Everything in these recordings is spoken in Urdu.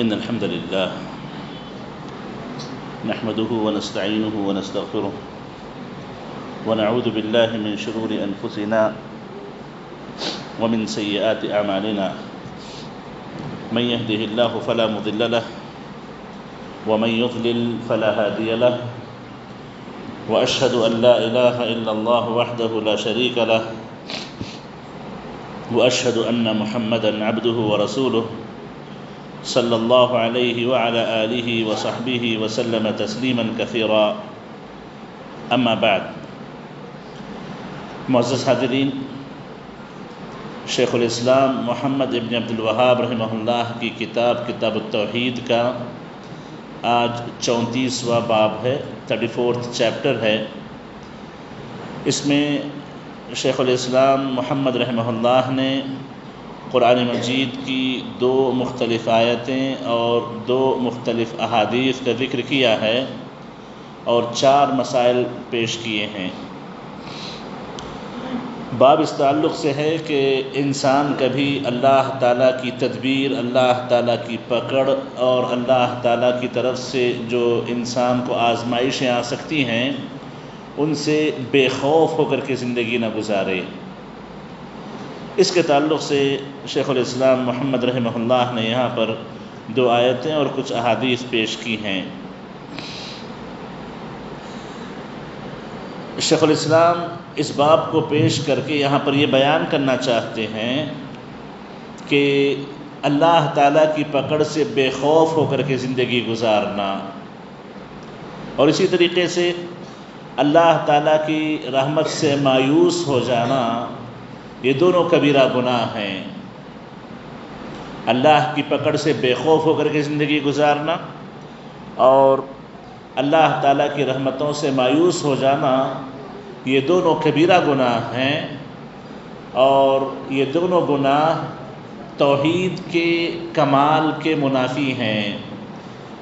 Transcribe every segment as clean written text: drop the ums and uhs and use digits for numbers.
إن الحمد لله نحمده ونستعينه ونستغفره ونعوذ بالله من شرور أنفسنا ومن سيئات أعمالنا من يهده الله فلا مضل له ومن يضلل فلا هادي له وأشهد أن لا إله إلا الله وحده لا شريك له وأشهد أن محمدًا عبده ورسوله صلی اللہ علیہ وعلى آلہ وصحبہ وسلم تسلیما کثیرا اما بعد۔ معزز حاضرین، شیخ الاسلام محمد ابن عبد الوہاب رحمہ اللہ کی کتاب التوحید کا آج 34واں باب ہے، 34th چیپٹر ہے۔ اس میں شیخ الاسلام محمد رحمہ اللہ نے قرآن مجید کی 2 مختلف آیتیں اور 2 مختلف احادیث کا ذکر کیا ہے اور 4 مسائل پیش کیے ہیں۔ باب اس تعلق سے ہے کہ انسان کبھی اللہ تعالیٰ کی تدبیر، اللہ تعالیٰ کی پکڑ اور اللہ تعالیٰ کی طرف سے جو انسان کو آزمائشیں آ سکتی ہیں ان سے بے خوف ہو کر کے زندگی نہ گزارے۔ اس کے تعلق سے شیخ الاسلام محمد رحمہ اللہ نے یہاں پر 2 آیتیں اور کچھ احادیث پیش کی ہیں۔ شیخ الاسلام اس باب کو پیش کر کے یہاں پر یہ بیان کرنا چاہتے ہیں کہ اللہ تعالیٰ کی پکڑ سے بے خوف ہو کر کے زندگی گزارنا اور اسی طریقے سے اللہ تعالیٰ کی رحمت سے مایوس ہو جانا، یہ دونوں کبیرہ گناہ ہیں۔ اللہ کی پکڑ سے بے خوف ہو کر کے زندگی گزارنا اور اللہ تعالیٰ کی رحمتوں سے مایوس ہو جانا، یہ دونوں کبیرہ گناہ ہیں اور یہ دونوں گناہ توحید کے کمال کے منافی ہیں۔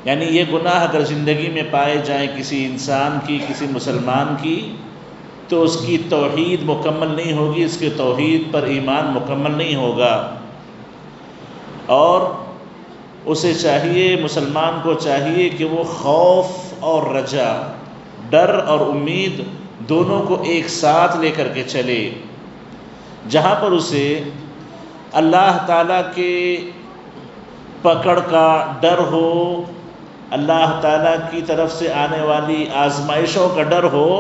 یعنی یہ گناہ اگر زندگی میں پائے جائیں کسی انسان کی، کسی مسلمان کی، تو اس کی توحید مکمل نہیں ہوگی، اس کے توحید پر ایمان مکمل نہیں ہوگا، اور اسے چاہیے، مسلمان کو چاہیے کہ وہ خوف اور رجا، ڈر اور امید دونوں کو ایک ساتھ لے کر کے چلے۔ جہاں پر اسے اللہ تعالیٰ کے پکڑ کا ڈر ہو، اللہ تعالیٰ کی طرف سے آنے والی آزمائشوں کا ڈر ہو،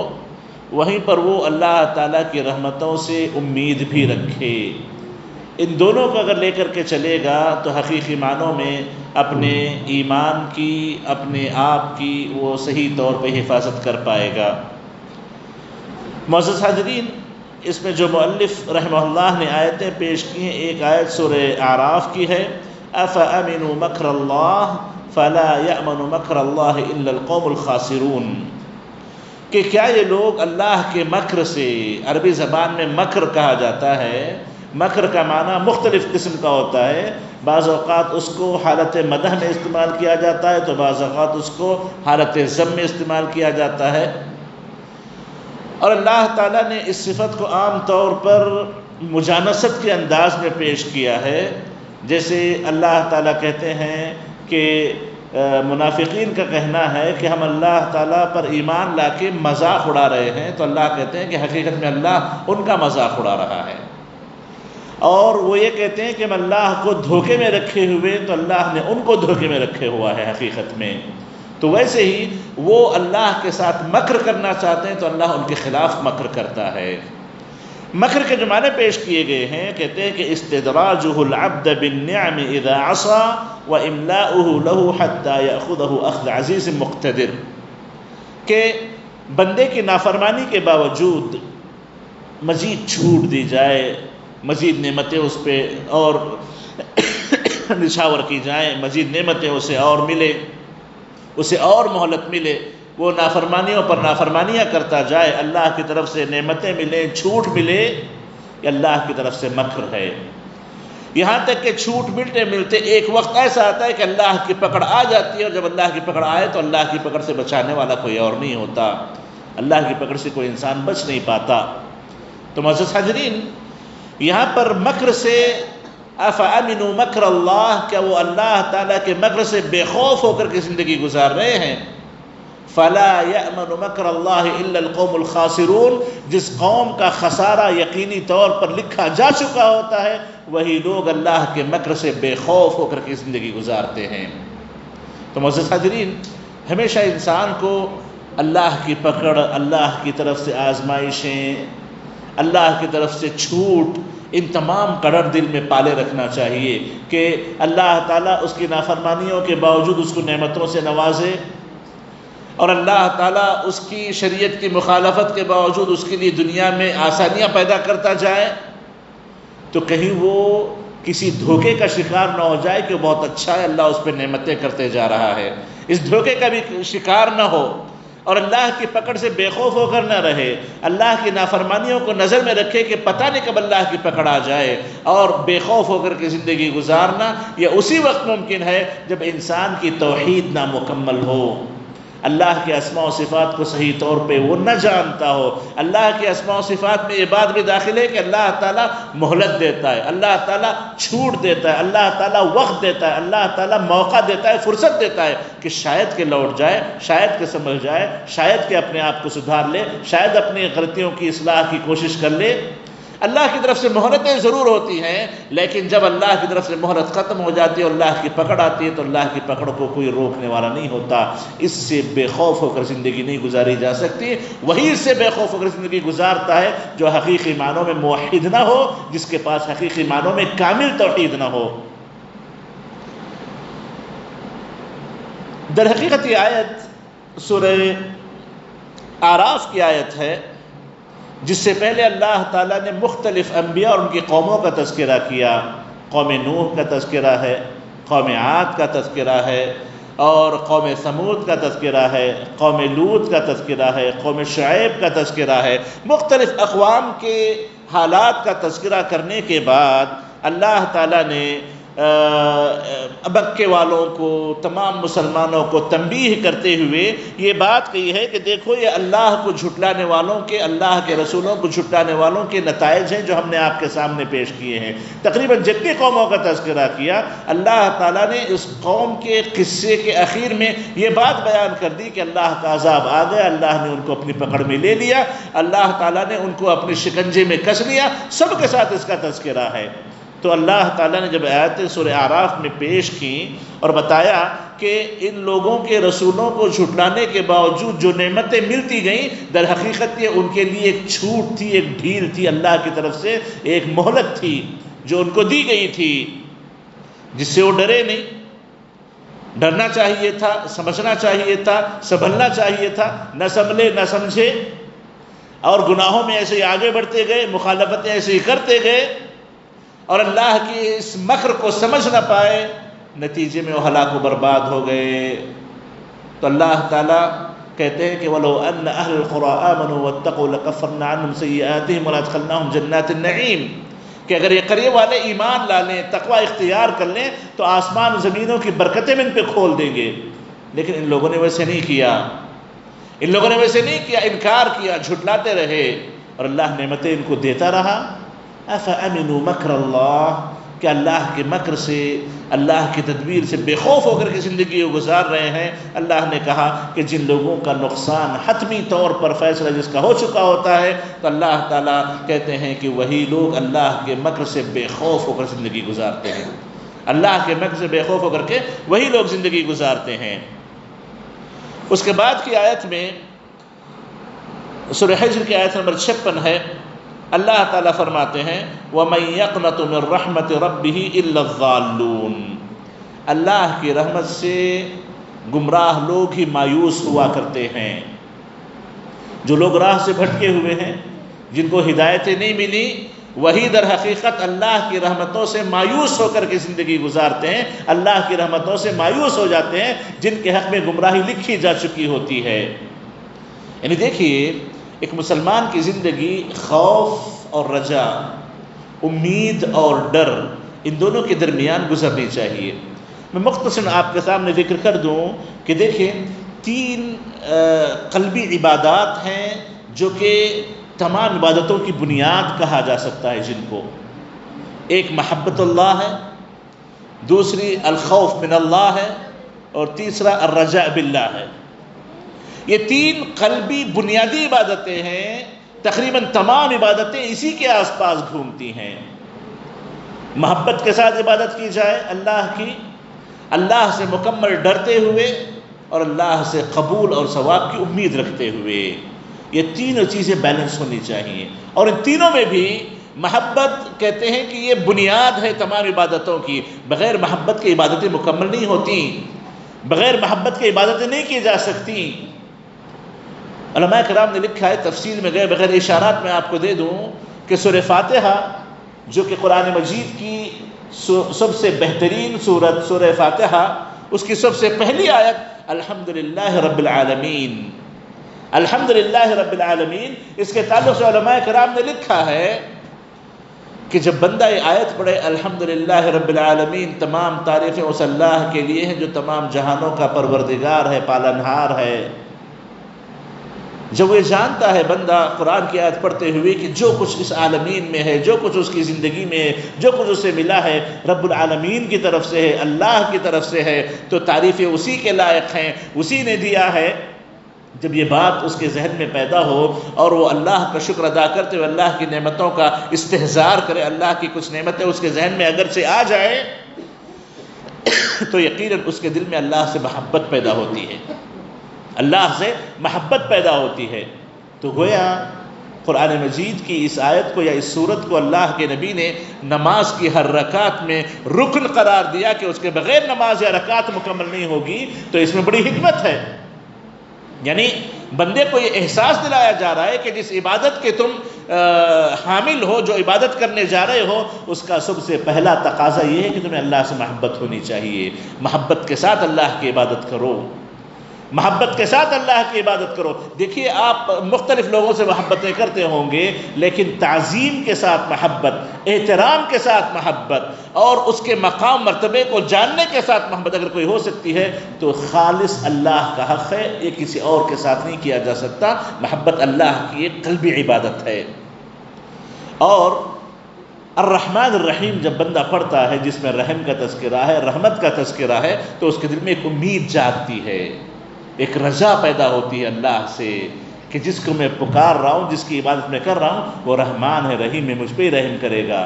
وہیں پر وہ اللہ تعالیٰ کی رحمتوں سے امید بھی رکھے۔ ان دونوں کو اگر لے کر کے چلے گا تو حقیقی معنوں میں اپنے ایمان کی، اپنے آپ کی وہ صحیح طور پہ حفاظت کر پائے گا۔ معزز حاضرین، اس میں جو مؤلف رحمہ اللہ نے آیتیں پیش کی ہیں، ایک آیت سورہ اعراف کی ہے، أَفَأَمِنُوا مَكْرَ اللَّهِ فَلَا يَأْمَنُ مَكْرَ اللَّهِ إِلَّا الْقَوْمُ الْخَاسِرُونَ، کہ کیا یہ لوگ اللہ کے مکر سے، عربی زبان میں مکر کہا جاتا ہے، مکر کا معنی مختلف قسم کا ہوتا ہے، بعض اوقات اس کو حالت مدح میں استعمال کیا جاتا ہے تو بعض اوقات اس کو حالت ذم میں استعمال کیا جاتا ہے، اور اللہ تعالیٰ نے اس صفت کو عام طور پر مجانست کے انداز میں پیش کیا ہے۔ جیسے اللہ تعالیٰ کہتے ہیں کہ منافقین کا کہنا ہے کہ ہم اللہ تعالیٰ پر ایمان لا کے مذاق اڑا رہے ہیں، تو اللہ کہتے ہیں کہ حقیقت میں اللہ ان کا مذاق اڑا رہا ہے، اور وہ یہ کہتے ہیں کہ ہم اللہ کو دھوکے میں رکھے ہوئے، تو اللہ نے ان کو دھوکے میں رکھے ہوا ہے حقیقت میں۔ تو ویسے ہی وہ اللہ کے ساتھ مکر کرنا چاہتے ہیں تو اللہ ان کے خلاف مکر کرتا ہے۔ مکر کے جو معنی پیش کیے گئے ہیں، کہتے ہیں کہ استدراجہ العبد بالنعم اذا عصى واملاؤہ لہ حتی یأخذہ اخذ عزیز مقتدر، کہ بندے کی نافرمانی کے باوجود مزید چھوٹ دی جائے، مزید نعمتیں اس پہ اور نچھاور کی جائیں، مزید نعمتیں اسے اور ملے، اسے اور مہلت ملے، وہ نافرمانیوں پر نافرمانیاں کرتا جائے، اللہ کی طرف سے نعمتیں ملیں، چھوٹ ملے، یہ اللہ کی طرف سے مکر ہے۔ یہاں تک کہ چھوٹ ملتے ملتے ایک وقت ایسا آتا ہے کہ اللہ کی پکڑ آ جاتی ہے، اور جب اللہ کی پکڑ آئے تو اللہ کی پکڑ سے بچانے والا کوئی اور نہیں ہوتا، اللہ کی پکڑ سے کوئی انسان بچ نہیں پاتا۔ تو معزز حاضرین، یہاں پر مکر سے افامنوا مکر اللہ، کیا وہ اللہ تعالیٰ کے مکر سے بے خوف ہو کر کے زندگی گزار رہے ہیں؟ فلا یأمن مکر اللہ الا القوم الخاسرون، جس قوم کا خسارہ یقینی طور پر لکھا جا چکا ہوتا ہے وہی لوگ اللہ کے مکر سے بے خوف ہو کر کے زندگی گزارتے ہیں۔ تو معزز حاضرین، ہمیشہ انسان کو اللہ کی پکڑ، اللہ کی طرف سے آزمائشیں، اللہ کی طرف سے چھوٹ، ان تمام کڑر دل میں پالے رکھنا چاہیے کہ اللہ تعالیٰ اس کی نافرمانیوں کے باوجود اس کو نعمتوں سے نوازے، اور اللہ تعالیٰ اس کی شریعت کی مخالفت کے باوجود اس کے لیے دنیا میں آسانیاں پیدا کرتا جائے، تو کہیں وہ کسی دھوکے کا شکار نہ ہو جائے کہ وہ بہت اچھا ہے، اللہ اس پہ نعمتیں کرتے جا رہا ہے، اس دھوکے کا بھی شکار نہ ہو، اور اللہ کی پکڑ سے بے خوف ہو کر نہ رہے، اللہ کی نافرمانیوں کو نظر میں رکھے کہ پتہ نہیں کب اللہ کی پکڑ آ جائے، اور بے خوف ہو کر کے زندگی گزارنا یہ اسی وقت ممکن ہے جب انسان کی توحید نامکمل ہو، اللہ کے اسماء و صفات کو صحیح طور پہ وہ نہ جانتا ہو۔ اللہ کے اسماء و صفات میں یہ بات بھی داخل ہے کہ اللہ تعالیٰ مہلت دیتا ہے، اللہ تعالیٰ چھوٹ دیتا ہے، اللہ تعالیٰ وقت دیتا ہے، اللہ تعالیٰ موقع دیتا ہے، فرصت دیتا ہے کہ شاید کہ لوٹ جائے، شاید کہ سمجھ جائے، شاید کہ اپنے آپ کو سدھار لے، شاید اپنی غلطیوں کی اصلاح کی کوشش کر لے۔ اللہ کی طرف سے مہلتیں ضرور ہوتی ہیں، لیکن جب اللہ کی طرف سے مہلت ختم ہو جاتی ہے اور اللہ کی پکڑ آتی ہے تو اللہ کی پکڑ کو کوئی روکنے والا نہیں ہوتا۔ اس سے بے خوف ہو کر زندگی نہیں گزاری جا سکتی۔ وہی اس سے بے خوف ہو کر زندگی گزارتا ہے جو حقیقی معنوں میں موحد نہ ہو، جس کے پاس حقیقی معنوں میں کامل توحید نہ ہو۔ در حقیقت یہ آیت سورہ اعراف کی آیت ہے، جس سے پہلے اللہ تعالیٰ نے مختلف انبیاء اور ان کی قوموں کا تذکرہ کیا۔ قوم نوح کا تذکرہ ہے، قوم عاد کا تذکرہ ہے، اور قوم ثمود کا تذکرہ ہے، قوم لوط کا تذکرہ ہے، قوم شعیب کا تذکرہ ہے۔ مختلف اقوام کے حالات کا تذکرہ کرنے کے بعد اللہ تعالیٰ نے مکے والوں کو، تمام مسلمانوں کو تنبیہ کرتے ہوئے یہ بات کہی ہے کہ دیکھو یہ اللہ کو جھٹلانے والوں کے، اللہ کے رسولوں کو جھٹلانے والوں کے نتائج ہیں جو ہم نے آپ کے سامنے پیش کیے ہیں۔ تقریباً جتنی قوموں کا تذکرہ کیا، اللہ تعالیٰ نے اس قوم کے قصے کے اخیر میں یہ بات بیان کر دی کہ اللہ کا عذاب آ گیا، اللہ نے ان کو اپنی پکڑ میں لے لیا، اللہ تعالیٰ نے ان کو اپنے شکنجے میں کس لیا۔ سب کے ساتھ اس کا تذکرہ ہے۔ تو اللہ تعالیٰ نے جب آیتیں سورہ اعراف میں پیش کی اور بتایا کہ ان لوگوں کے رسولوں کو جھٹلانے کے باوجود جو نعمتیں ملتی گئیں، در حقیقت یہ ان کے لیے ایک چھوٹ تھی، ایک ڈھیل تھی، اللہ کی طرف سے ایک مہلت تھی جو ان کو دی گئی تھی، جس سے وہ ڈرے نہیں۔ ڈرنا چاہیے تھا، سمجھنا چاہیے تھا، سنبھلنا چاہیے تھا، نہ سنبھلے نہ سمجھے، اور گناہوں میں ایسے ہی آگے بڑھتے گئے، مخالفتیں ایسے ہی کرتے گئے، اور اللہ کی اس مکر کو سمجھ نہ پائے، نتیجے میں وہ ہلاک و برباد ہو گئے۔ تو اللہ تعالیٰ کہتے ہیں کہ وَلَوْ أَنَّ أَهْلَ الْقُرَىٰ آمَنُوا وَاتَّقُوا لَكَفَّرْنَا عَنْهُمْ سَيِّئَاتِهِمْ وَلَأَدْخَلْنَاهُمْ جَنَّاتِ النَّعِيمِ، کہ اگر یہ قریے والے ایمان لا لیں، تقوی اختیار کر لیں تو آسمان زمینوں کی برکتیں ان پہ کھول دیں گے، لیکن ان لوگوں نے ویسے نہیں کیا، ان لوگوں نے ویسے نہیں کیا، انکار کیا، جھٹلاتے رہے، اور اللہ نعمتیں ان کو دیتا رہا۔ افامنوا مکر اللہ، کہ اللہ کے مکر سے، اللہ کی تدبیر سے بے خوف ہو کر کے زندگی کو گزار رہے ہیں۔ اللہ نے کہا کہ جن لوگوں کا نقصان حتمی طور پر فیصلہ جس کا ہو چکا ہوتا ہے، تو اللہ تعالیٰ کہتے ہیں کہ وہی لوگ اللہ کے مکر سے بے خوف ہو کر زندگی گزارتے ہیں، اللہ کے مکر سے بے خوف ہو کر کے وہی لوگ زندگی گزارتے ہیں۔ اس کے بعد کی آیت میں سورہ حجر کی آیت نمبر 56 ہے، اللہ تعالیٰ فرماتے ہیں وَمَن يَقْنَطُ مِن رَحْمَةِ رَبِّهِ إِلَّا الضَّالُّونَ، اللہ کی رحمت سے گمراہ لوگ ہی مایوس ہوا کرتے ہیں۔ جو لوگ راہ سے بھٹکے ہوئے ہیں، جن کو ہدایتیں نہیں ملی، وہی در حقیقت اللہ کی رحمتوں سے مایوس ہو کر کے زندگی گزارتے ہیں، اللہ کی رحمتوں سے مایوس ہو جاتے ہیں جن کے حق میں گمراہی لکھی جا چکی ہوتی ہے۔ یعنی دیکھیے، ایک مسلمان کی زندگی خوف اور رجا، امید اور ڈر، ان دونوں کے درمیان گزرنی چاہیے۔ میں مختصراً آپ کے سامنے ذکر کر دوں کہ دیکھیں، 3 قلبی عبادات ہیں جو کہ تمام عبادتوں کی بنیاد کہا جا سکتا ہے جن کو۔ ایک محبت اللہ ہے، دوسری الخوف من اللہ ہے، اور تیسرا الرجاء باللہ ہے۔ یہ تین قلبی بنیادی عبادتیں ہیں، تقریباً تمام عبادتیں اسی کے آس پاس گھومتی ہیں۔ محبت کے ساتھ عبادت کی جائے اللہ کی، اللہ سے مکمل ڈرتے ہوئے اور اللہ سے قبول اور ثواب کی امید رکھتے ہوئے، یہ تینوں چیزیں بیلنس ہونی چاہیے۔ اور ان تینوں میں بھی محبت کہتے ہیں کہ یہ بنیاد ہے تمام عبادتوں کی، بغیر محبت کی عبادتیں مکمل نہیں ہوتی، بغیر محبت کی عبادتیں نہیں کی جا سکتی۔ علماء کرام نے لکھا ہے، تفصیل میں گئے بغیر اشارات میں آپ کو دے دوں کہ سورہ فاتحہ جو کہ قرآن مجید کی سب سے بہترین سورت سورہ فاتحہ، اس کی سب سے پہلی آیت الحمدللہ رب العالمین، الحمدللہ رب العالمین، اس کے تعلق سے علماء کرام نے لکھا ہے کہ جب بندہ یہ آیت پڑھے الحمدللہ رب العالمین، تمام تعریفیں اس اللہ کے لیے ہیں جو تمام جہانوں کا پروردگار ہے، پالنہار ہے، جب وہ جانتا ہے بندہ قرآن کی آیت پڑھتے ہوئے کہ جو کچھ اس عالمین میں ہے، جو کچھ اس کی زندگی میں ہے، جو کچھ اسے ملا ہے رب العالمین کی طرف سے ہے، اللہ کی طرف سے ہے، تو تعریفیں اسی کے لائق ہیں، اسی نے دیا ہے۔ جب یہ بات اس کے ذہن میں پیدا ہو اور وہ اللہ کا شکر ادا کرتے ہوئے اللہ کی نعمتوں کا استحضار کرے، اللہ کی کچھ نعمتیں اس کے ذہن میں اگرچہ آ جائے تو یقیناً اس کے دل میں اللہ سے محبت پیدا ہوتی ہے، اللہ سے محبت پیدا ہوتی ہے۔ تو گویا قرآن مجید کی اس آیت کو یا اس سورت کو اللہ کے نبی نے نماز کی ہر رکعت میں رکن قرار دیا کہ اس کے بغیر نماز یا رکعت مکمل نہیں ہوگی، تو اس میں بڑی حکمت ہے۔ یعنی بندے کو یہ احساس دلایا جا رہا ہے کہ جس عبادت کے تم حامل ہو، جو عبادت کرنے جا رہے ہو، اس کا سب سے پہلا تقاضا یہ ہے کہ تمہیں اللہ سے محبت ہونی چاہیے، محبت کے ساتھ اللہ کی عبادت کرو، محبت کے ساتھ اللہ کی عبادت کرو۔ دیکھیے آپ مختلف لوگوں سے محبتیں کرتے ہوں گے، لیکن تعظیم کے ساتھ محبت، احترام کے ساتھ محبت اور اس کے مقام مرتبے کو جاننے کے ساتھ محبت اگر کوئی ہو سکتی ہے تو خالص اللہ کا حق ہے، یہ کسی اور کے ساتھ نہیں کیا جا سکتا۔ محبت اللہ کی ایک قلبی عبادت ہے۔ اور الرحمن الرحیم جب بندہ پڑھتا ہے جس میں رحم کا تذکرہ ہے، رحمت کا تذکرہ ہے، تو اس کے دل میں ایک امید جاگتی ہے، ایک رجا پیدا ہوتی ہے اللہ سے کہ جس کو میں پکار رہا ہوں، جس کی عبادت میں کر رہا ہوں، وہ رحمان ہے، رحیم ہے، مجھ پہ رحم کرے گا،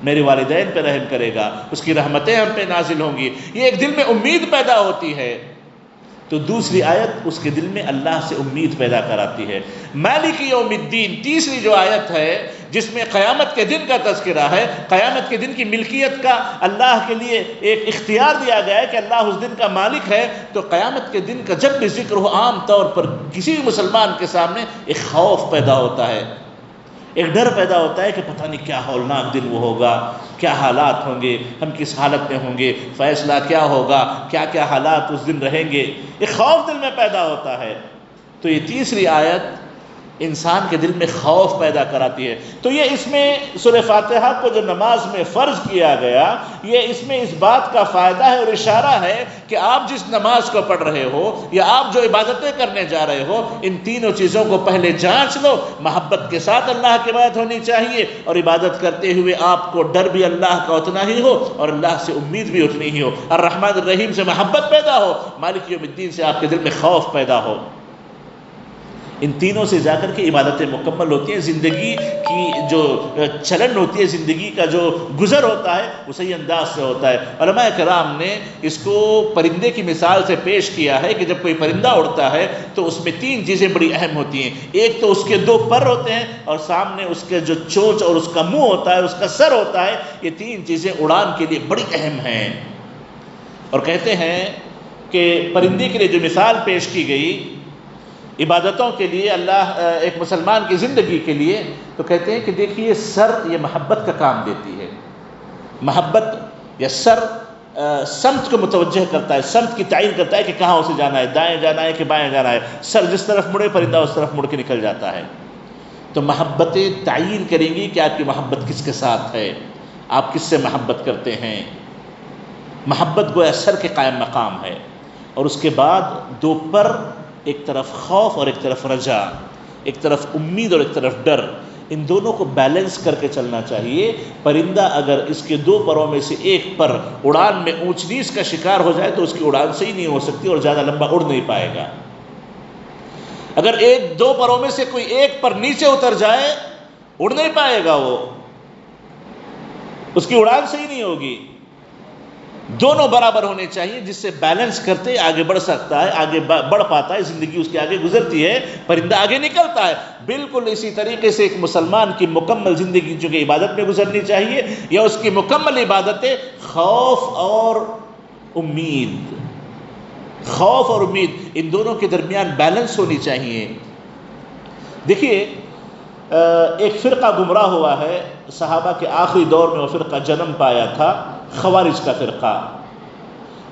میرے والدین پہ رحم کرے گا، اس کی رحمتیں ہم پہ نازل ہوں گی، یہ ایک دل میں امید پیدا ہوتی ہے۔ تو دوسری آیت اس کے دل میں اللہ سے امید پیدا کراتی ہے۔ مالک یوم الدین، تیسری جو آیت ہے جس میں قیامت کے دن کا تذکرہ ہے، قیامت کے دن کی ملکیت کا اللہ کے لیے ایک اختیار دیا گیا ہے کہ اللہ اس دن کا مالک ہے، تو قیامت کے دن کا جب بھی ذکر ہو عام طور پر کسی بھی مسلمان کے سامنے ایک خوف پیدا ہوتا ہے، ایک ڈر پیدا ہوتا ہے کہ پتہ نہیں کیا ہولناک دن وہ ہوگا، کیا حالات ہوں گے، ہم کس حالت میں ہوں گے، فیصلہ کیا ہوگا، کیا کیا حالات اس دن رہیں گے، ایک خوف دل میں پیدا ہوتا ہے۔ تو یہ تیسری آیت انسان کے دل میں خوف پیدا کراتی ہے۔ تو یہ اس میں سورہ فاتحہ کو جو نماز میں فرض کیا گیا، یہ اس میں اس بات کا فائدہ ہے اور اشارہ ہے کہ آپ جس نماز کو پڑھ رہے ہو یا آپ جو عبادتیں کرنے جا رہے ہو، ان تینوں چیزوں کو پہلے جانچ لو۔ محبت کے ساتھ اللہ کی عبادت ہونی چاہیے، اور عبادت کرتے ہوئے آپ کو ڈر بھی اللہ کا اتنا ہی ہو اور اللہ سے امید بھی اتنی ہی ہو، الرحمن الرحیم سے محبت پیدا ہو، مالک یوم الدین سے آپ کے دل میں خوف پیدا ہو۔ ان تینوں سے جا کر کے عبادتیں مکمل ہوتی ہیں، زندگی کی جو چلن ہوتی ہے، زندگی کا جو گزر ہوتا ہے وہ صحیح انداز سے ہوتا ہے۔ علماء کرام نے اس کو پرندے کی مثال سے پیش کیا ہے کہ جب کوئی پرندہ اڑتا ہے تو اس میں تین چیزیں بڑی اہم ہوتی ہیں۔ ایک تو اس کے دو پر ہوتے ہیں اور سامنے اس کے جو چونچ اور اس کا منہ ہوتا ہے، اس کا سر ہوتا ہے، یہ تین چیزیں اڑان کے لیے بڑی اہم ہیں۔ اور کہتے ہیں کہ پرندے کے لیے جو مثال پیش کی گئی عبادتوں کے لیے، اللہ ایک مسلمان کی زندگی کے لیے، تو کہتے ہیں کہ دیکھیے سر یہ محبت کا کام دیتی ہے، محبت یا سر سمت کو متوجہ کرتا ہے، سمت کی تعین کرتا ہے کہ کہاں اسے جانا ہے، دائیں جانا ہے کہ بائیں جانا ہے، سر جس طرف مڑے پرندہ اس طرف مڑ کے نکل جاتا ہے۔ تو محبتیں تعین کریں گی کہ آپ کی محبت کس کے ساتھ ہے، آپ کس سے محبت کرتے ہیں۔ محبت گویا سر کے قائم مقام ہے، اور اس کے بعد دو پر، ایک طرف خوف اور ایک طرف رجا، ایک طرف امید اور ایک طرف ڈر، ان دونوں کو بیلنس کر کے چلنا چاہیے۔ پرندہ اگر اس کے دو پروں میں سے ایک پر اڑان میں اونچ نیچ کا شکار ہو جائے تو اس کی اڑان صحیح نہیں ہو سکتی اور زیادہ لمبا اڑ نہیں پائے گا۔ اگر دو پروں میں سے کوئی ایک پر نیچے اتر جائے اڑ نہیں پائے گا، وہ اس کی اڑان صحیح نہیں ہوگی۔ دونوں برابر ہونے چاہیے، جس سے بیلنس کرتے آگے بڑھ سکتا ہے، آگے بڑھ پاتا ہے، زندگی اس کے آگے گزرتی ہے، پرندہ آگے نکلتا ہے۔ بالکل اسی طریقے سے ایک مسلمان کی مکمل زندگی جو کہ عبادت میں گزرنی چاہیے، یا اس کی مکمل عبادتیں خوف اور امید، خوف اور امید ان دونوں کے درمیان بیلنس ہونی چاہیے۔ دیکھیے ایک فرقہ گمراہ ہوا ہے، صحابہ کے آخری دور میں وہ فرقہ جنم پایا تھا، خوارج کا فرقہ۔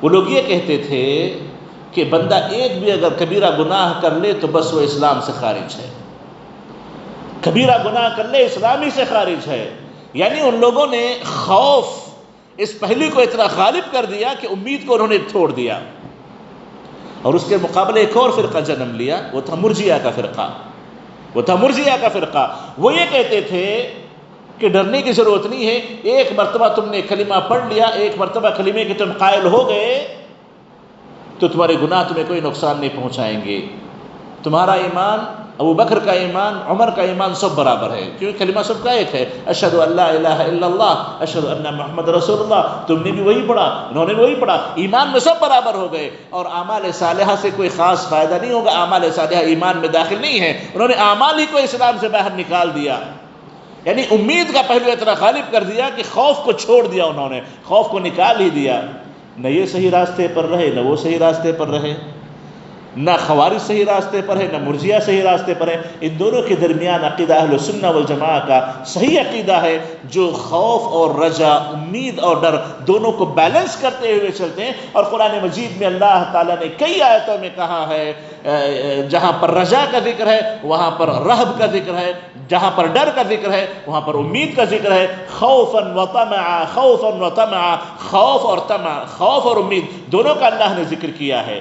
وہ لوگ یہ کہتے تھے کہ بندہ ایک بھی اگر کبیرہ گناہ کر لے تو بس وہ اسلام سے خارج ہے، کبیرہ گناہ کر لے اسلام ہی سے خارج ہے۔ یعنی ان لوگوں نے خوف اس پہلو کو اتنا غالب کر دیا کہ امید کو انہوں نے چھوڑ دیا۔ اور اس کے مقابلے ایک اور فرقہ جنم لیا، وہ تھا مرجئہ کا فرقہ، وہ تھا مرجئہ کا فرقہ۔ وہ یہ کہتے تھے کہ ڈرنے کی ضرورت نہیں ہے، ایک مرتبہ تم نے کلمہ پڑھ لیا، ایک مرتبہ کلمے کے تم قائل ہو گئے تو تمہارے گناہ تمہیں کوئی نقصان نہیں پہنچائیں گے۔ تمہارا ایمان، ابو بکر کا ایمان، عمر کا ایمان سب برابر ہے، کیونکہ کلمہ سب کا ایک ہے، اشہد ان لا الہ الا اللہ اشہد ان محمد رسول اللہ۔ تم نے بھی وہی پڑھا، انہوں نے بھی وہی پڑھا، ایمان میں سب برابر ہو گئے۔ اور اعمال صالحہ سے کوئی خاص فائدہ نہیں ہوگا، اعمال صالحہ ایمان میں داخل نہیں ہے، انہوں نے اعمال ہی کو اسلام سے باہر نکال دیا۔ یعنی امید کا پہلو اتنا غالب کر دیا کہ خوف کو چھوڑ دیا، انہوں نے خوف کو نکال ہی دیا۔ نہ یہ صحیح راستے پر رہے، نہ وہ صحیح راستے پر رہے، نہ خوارج صحیح راستے پر ہے، نہ مرجئہ صحیح راستے پر ہے۔ ان دونوں کے درمیان عقیدہ اہل سنہ والجماعہ کا صحیح عقیدہ ہے، جو خوف اور رجا، امید اور ڈر دونوں کو بیلنس کرتے ہوئے چلتے ہیں۔ اور قرآن مجید میں اللہ تعالیٰ نے کئی آیتوں میں کہا ہے، جہاں پر رجا کا ذکر ہے وہاں پر رہب کا ذکر ہے، جہاں پر ڈر کا ذکر ہے وہاں پر امید کا ذکر ہے۔ خوفاً و طمعا، خوفاً و طمعا، خوف اور طمع، خوف اور امید دونوں کا اللہ نے ذکر کیا ہے۔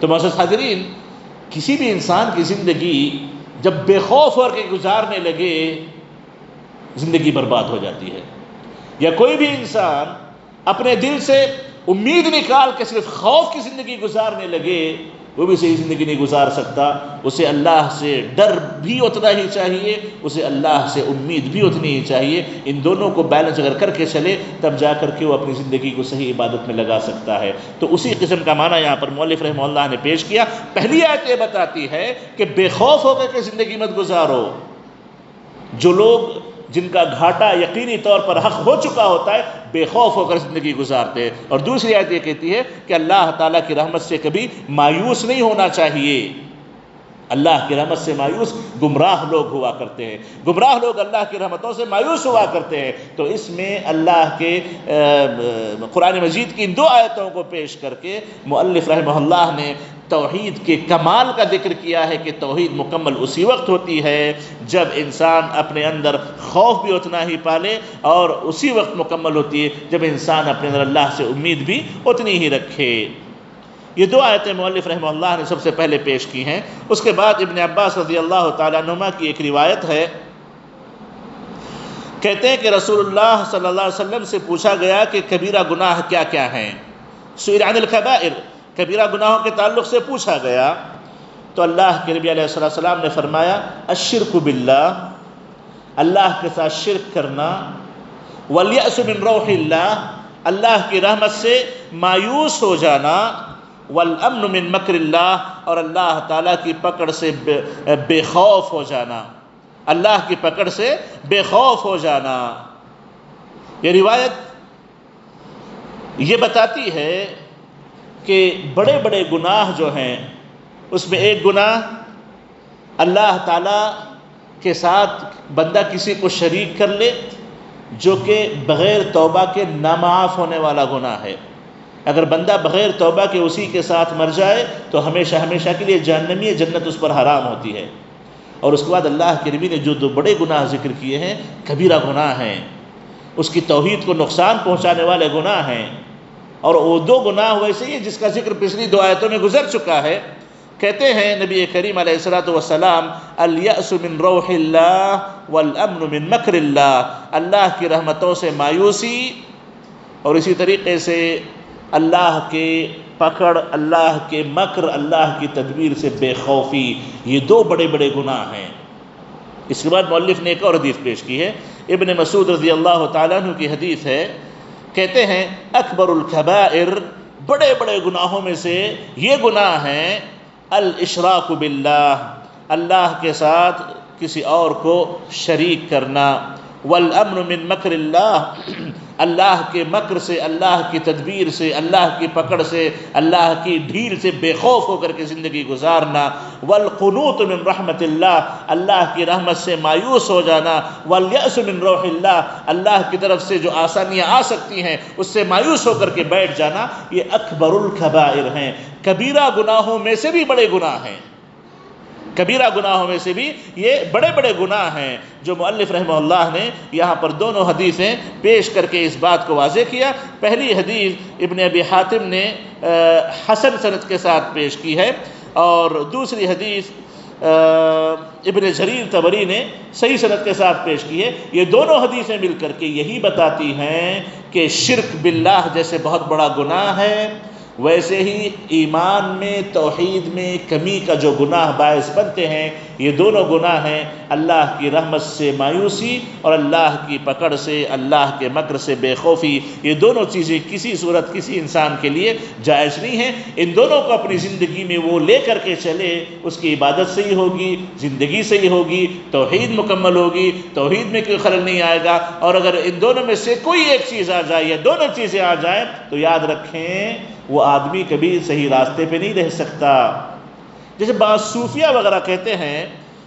تو معزز حاضرین، کسی بھی انسان کی زندگی جب بے خوف ہو کے گزارنے لگے زندگی برباد ہو جاتی ہے، یا کوئی بھی انسان اپنے دل سے امید نکال کے صرف خوف کی زندگی گزارنے لگے وہ بھی صحیح زندگی نہیں گزار سکتا۔ اسے اللہ سے ڈر بھی اتنا ہی چاہیے، اسے اللہ سے امید بھی اتنی ہی چاہیے۔ ان دونوں کو بیلنس اگر کر کے چلے تب جا کر کے وہ اپنی زندگی کو صحیح عبادت میں لگا سکتا ہے۔ تو اسی قسم کا معنی یہاں پر مؤلف رحمہ اللہ نے پیش کیا۔ پہلی آیت یہ بتاتی ہے کہ بے خوف ہو کر کے زندگی مت گزارو۔ جو لوگ جن کا گھاٹا یقینی طور پر حق ہو چکا ہوتا ہے بے خوف ہو کر زندگی گزارتے ہیں۔ اور دوسری آیت یہ کہتی ہے کہ اللہ تعالیٰ کی رحمت سے کبھی مایوس نہیں ہونا چاہیے۔ اللہ کی رحمت سے مایوس گمراہ لوگ ہوا کرتے ہیں، گمراہ لوگ اللہ کی رحمتوں سے مایوس ہوا کرتے ہیں۔ تو اس میں اللہ کے قرآن مجید کی ان دو آیتوں کو پیش کر کے مؤلف رحمہ اللہ نے توحید کے کمال کا ذکر کیا ہے کہ توحید مکمل اسی وقت ہوتی ہے جب انسان اپنے اندر خوف بھی اتنا ہی پالے، اور اسی وقت مکمل ہوتی ہے جب انسان اپنے اندر اللہ سے امید بھی اتنی ہی رکھے۔ یہ دو آیتیں مؤلف رحمہ اللہ نے سب سے پہلے پیش کی ہیں۔ اس کے بعد ابن عباس رضی اللہ تعالیٰ عنہما کی ایک روایت ہے، کہتے ہیں کہ رسول اللہ صلی اللہ علیہ وسلم سے پوچھا گیا کہ کبیرہ گناہ کیا کیا ہیں، سئل عن الکبائر، کبیرہ گناہوں کے تعلق سے پوچھا گیا تو اللہ کے نبی علیہ السلام نے فرمایا الشرک باللہ، اللہ کے ساتھ شرک کرنا، والیأس من روح اللہ، اللہ کی رحمت سے مایوس ہو جانا، والامن من مکر اللہ، اور اللہ تعالیٰ کی پکڑ سے بے خوف ہو جانا، اللہ کی پکڑ سے بے خوف ہو جانا۔ یہ روایت یہ بتاتی ہے کہ بڑے بڑے گناہ جو ہیں اس میں ایک گناہ اللہ تعالیٰ کے ساتھ بندہ کسی کو شریک کر لے جو کہ بغیر توبہ کے نامعاف ہونے والا گناہ ہے۔ اگر بندہ بغیر توبہ کے اسی کے ساتھ مر جائے تو ہمیشہ ہمیشہ کے لیے جہنمی ہے، جنت اس پر حرام ہوتی ہے۔ اور اس کے بعد اللہ کے نبی نے جو دو بڑے گناہ ذکر کیے ہیں کبیرہ گناہ ہیں، اس کی توحید کو نقصان پہنچانے والے گناہ ہیں۔ اور وہ دو گناہ ویسے ہی جس کا ذکر پچھلی دو آیتوں میں گزر چکا ہے کہتے ہیں نبی کریم علیہ الصلوۃ والسلام الیأس من روح اللہ والامن من مکر اللہ، اللہ کی رحمتوں سے مایوسی اور اسی طریقے سے اللہ کے پکڑ، اللہ کے مکر، اللہ کی تدبیر سے بے خوفی، یہ دو بڑے بڑے گناہ ہیں۔ اس کے بعد مؤلف نے ایک اور حدیث پیش کی ہے، ابن مسعود رضی اللہ تعالیٰ عنہ کی حدیث ہے، کہتے ہیں اکبر الکبائر، بڑے بڑے گناہوں میں سے یہ گناہ ہیں الاشراک باللہ، اللہ کے ساتھ کسی اور کو شریک کرنا، والامن من مکر اللہ، اللہ کے مکر سے، اللہ کی تدبیر سے، اللہ کی پکڑ سے، اللہ کی ڈھیل سے بے خوف ہو کر کے زندگی گزارنا، والقنوط من رحمت اللہ، اللہ کی رحمت سے مایوس ہو جانا، والیأس من روح اللہ، اللہ کی طرف سے جو آسانیاں آ سکتی ہیں اس سے مایوس ہو کر کے بیٹھ جانا، یہ اکبر الکبائر ہیں، کبیرہ گناہوں میں سے بھی بڑے گناہ ہیں، کبیرہ گناہوں میں سے بھی یہ بڑے بڑے گناہ ہیں، جو مؤلف رحمہ اللہ نے یہاں پر دونوں حدیثیں پیش کر کے اس بات کو واضح کیا۔ پہلی حدیث ابن ابی حاتم نے حسن سند کے ساتھ پیش کی ہے، اور دوسری حدیث ابن جریر طبری نے صحیح سند کے ساتھ پیش کی ہے۔ یہ دونوں حدیثیں مل کر کے یہی بتاتی ہیں کہ شرک باللہ جیسے بہت بڑا گناہ ہے، ویسے ہی ایمان میں، توحید میں کمی کا جو گناہ باعث بنتے ہیں، یہ دونوں گناہ ہیں اللہ کی رحمت سے مایوسی اور اللہ کی پکڑ سے، اللہ کے مکر سے بے خوفی۔ یہ دونوں چیزیں کسی صورت کسی انسان کے لیے جائز نہیں ہیں۔ ان دونوں کو اپنی زندگی میں وہ لے کر کے چلے، اس کی عبادت صحیح ہوگی، زندگی صحیح ہوگی، توحید مکمل ہوگی، توحید میں کوئی خلل نہیں آئے گا۔ اور اگر ان دونوں میں سے کوئی ایک چیز آ جائے یا دونوں چیزیں آ جائیں تو یاد رکھیں وہ آدمی کبھی صحیح راستے پہ نہیں رہ سکتا۔ جیسے بعض صوفیہ وغیرہ کہتے ہیں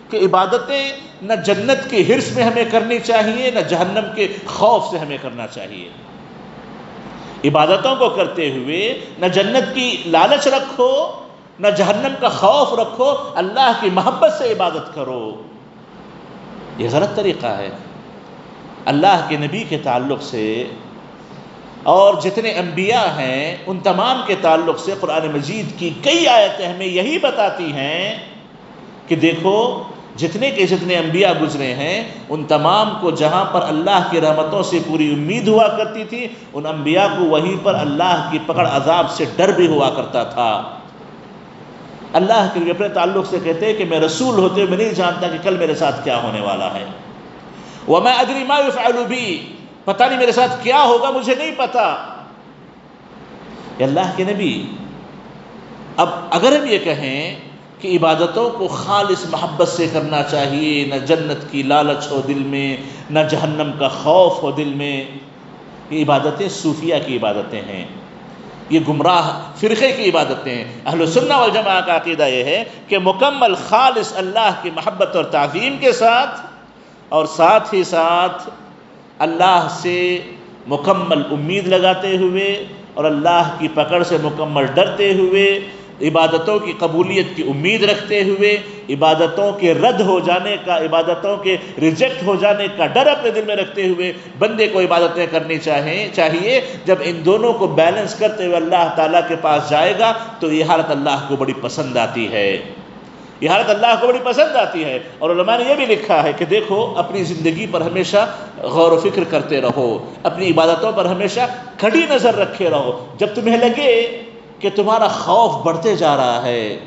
کہ عبادتیں نہ جنت کی حرص میں ہمیں کرنی چاہیے، نہ جہنم کے خوف سے ہمیں کرنا چاہیے۔ عبادتوں کو کرتے ہوئے نہ جنت کی لالچ رکھو، نہ جہنم کا خوف رکھو، اللہ کی محبت سے عبادت کرو۔ یہ غلط طریقہ ہے۔ اللہ کے نبی کے تعلق سے اور جتنے انبیاء ہیں ان تمام کے تعلق سے قرآن مجید کی کئی آیتیں ہمیں یہی بتاتی ہیں کہ دیکھو جتنے انبیاء گزرے ہیں ان تمام کو جہاں پر اللہ کی رحمتوں سے پوری امید ہوا کرتی تھی، ان انبیاء کو وہیں پر اللہ کی پکڑ عذاب سے ڈر بھی ہوا کرتا تھا۔ اللہ کے نبی اپنے تعلق سے کہتے ہیں کہ میں رسول ہوتے ہوئے میں نہیں جانتا کہ کل میرے ساتھ کیا ہونے والا ہے۔ وَمَا أَدْرِي مَا يُفْعَلُ بِي، پتہ نہیں میرے ساتھ کیا ہوگا، مجھے نہیں پتا۔ اللہ کے نبی، اب اگر ہم یہ کہیں کہ عبادتوں کو خالص محبت سے کرنا چاہیے، نہ جنت کی لالچ ہو دل میں، نہ جہنم کا خوف ہو دل میں، یہ عبادتیں صوفیہ کی عبادتیں ہیں، یہ گمراہ فرقے کی عبادتیں ہیں۔ اہل سنہ والجماعہ کا عقیدہ یہ ہے کہ مکمل خالص اللہ کی محبت اور تعظیم کے ساتھ، اور ساتھ ہی ساتھ اللہ سے مکمل امید لگاتے ہوئے اور اللہ کی پکڑ سے مکمل ڈرتے ہوئے، عبادتوں کی قبولیت کی امید رکھتے ہوئے، عبادتوں کے رد ہو جانے کا، عبادتوں کے ریجیکٹ ہو جانے کا ڈر اپنے دل میں رکھتے ہوئے بندے کو عبادتیں کرنی چاہیے۔ جب ان دونوں کو بیلنس کرتے ہوئے اللہ تعالیٰ کے پاس جائے گا تو یہ حالت اللہ کو بڑی پسند آتی ہے، یہ حالت اللہ کو بڑی پسند آتی ہے۔ اور علماء نے یہ بھی لکھا ہے کہ دیکھو اپنی زندگی پر ہمیشہ غور و فکر کرتے رہو، اپنی عبادتوں پر ہمیشہ کھڑی نظر رکھے رہو۔ جب تمہیں لگے کہ تمہارا خوف بڑھتے جا رہا ہے،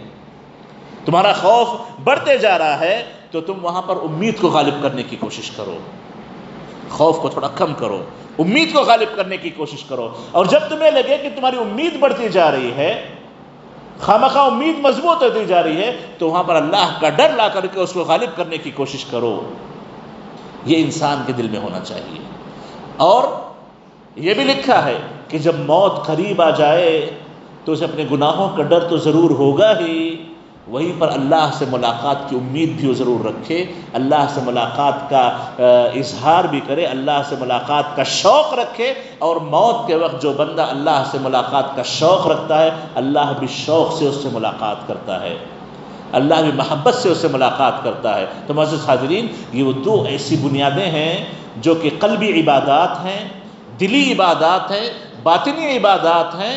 تمہارا خوف بڑھتے جا رہا ہے، تو تم وہاں پر امید کو غالب کرنے کی کوشش کرو، خوف کو تھوڑا کم کرو، امید کو غالب کرنے کی کوشش کرو۔ اور جب تمہیں لگے کہ تمہاری امید بڑھتی جا رہی ہے، خامخواہ امید مضبوط ہوتی جا رہی ہے، تو وہاں پر اللہ کا ڈر لا کر کے اس کو غالب کرنے کی کوشش کرو۔ یہ انسان کے دل میں ہونا چاہیے۔ اور یہ بھی لکھا ہے کہ جب موت قریب آ جائے تو اسے اپنے گناہوں کا ڈر تو ضرور ہوگا ہی، وہیں پر اللہ سے ملاقات کی امید بھی وہ ضرور رکھے، اللہ سے ملاقات کا اظہار بھی کرے، اللہ سے ملاقات کا شوق رکھے۔ اور موت کے وقت جو بندہ اللہ سے ملاقات کا شوق رکھتا ہے، اللہ بھی شوق سے اس سے ملاقات کرتا ہے، اللہ بھی محبت سے اس سے ملاقات کرتا ہے۔ تو معزز حاضرین، یہ وہ دو ایسی بنیادیں ہیں جو کہ قلبی عبادات ہیں، دلی عبادات ہیں، باطنی عبادات ہیں،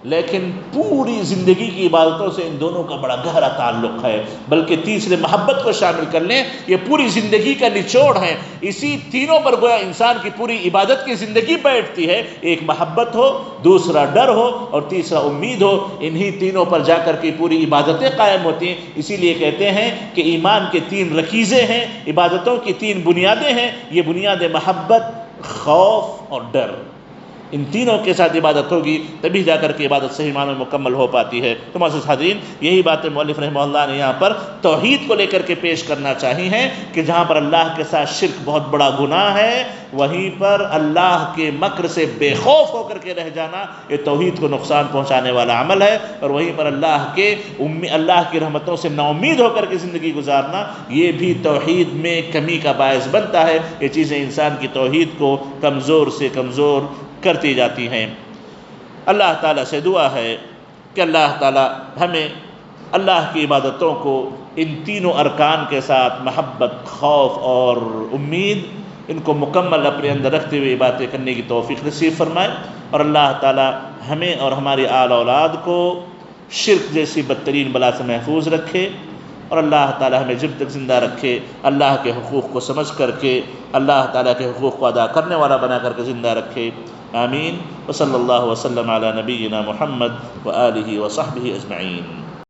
لیکن پوری زندگی کی عبادتوں سے ان دونوں کا بڑا گہرا تعلق ہے، بلکہ تیسرے محبت کو شامل کر لیں، یہ پوری زندگی کا نچوڑ ہے۔ اسی تینوں پر گویا انسان کی پوری عبادت کی زندگی بیٹھتی ہے، ایک محبت ہو، دوسرا ڈر ہو، اور تیسرا امید ہو۔ انہی تینوں پر جا کر کے پوری عبادتیں قائم ہوتی ہیں۔ اسی لیے کہتے ہیں کہ ایمان کے 3 رکیزیں ہیں، عبادتوں کی 3 بنیادیں ہیں، یہ بنیاد محبت، خوف اور ڈر۔ ان تینوں کے ساتھ عبادت ہوگی تبھی جا کر کے عبادت صحیح معنوں میں مکمل ہو پاتی ہے۔ تو معزز حاضرین، یہی باتیں مؤلف رحمہ اللہ نے یہاں پر توحید کو لے کر کے پیش کرنا چاہی ہیں کہ جہاں پر اللہ کے ساتھ شرک بہت بڑا گناہ ہے، وہیں پر اللہ کے مکر سے بے خوف ہو کر کے رہ جانا یہ توحید کو نقصان پہنچانے والا عمل ہے، اور وہیں پر اللہ کی رحمتوں سے نا امید ہو کر کے زندگی گزارنا یہ بھی توحید میں کمی کا باعث بنتا ہے۔ یہ چیزیں انسان کی توحید کو کمزور سے کمزور کرتی جاتی ہیں۔ اللہ تعالیٰ سے دعا ہے کہ اللہ تعالیٰ ہمیں اللہ کی عبادتوں کو ان تینوں ارکان کے ساتھ محبت، خوف اور امید، ان کو مکمل اپنے اندر رکھتے ہوئے باتیں کرنے کی توفیق نصیب فرمائے، اور اللہ تعالیٰ ہمیں اور ہماری آل اولاد کو شرک جیسی بدترین بلا سے محفوظ رکھے، اور اللہ تعالیٰ ہمیں جب تک زندہ رکھے اللہ کے حقوق کو سمجھ کر کے اللہ تعالیٰ کے حقوق کو ادا کرنے والا بنا کر کے زندہ رکھے۔ آمین۔ وصلی اللہ وسلم علی نبینا محمد وآلہ وصحبہ اجمعین۔